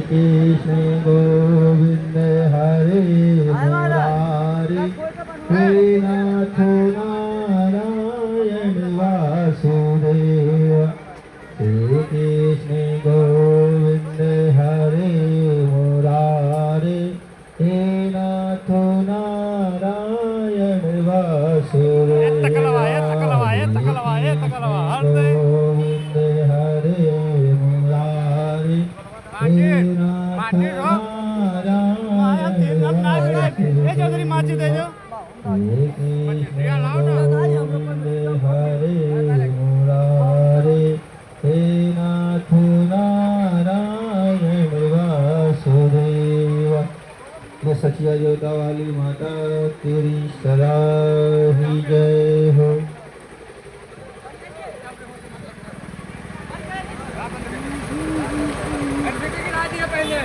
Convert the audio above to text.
कृष्ण गोविंद हरे मुरारी हे नाथ नारायण वासुदेव। श्री कृष्ण गोविंद हरे मुरारी हे नाथ नारायण वासुदेव। गोविंद हरे मुरारी हे नाथ नारायण वासुदेव। श्री कृष्ण गोविंद हरे मुरारी हे नाथ नारायण वासुदेव। ये सचिया योदा वाली माता तेरी सराही जय हो। पहले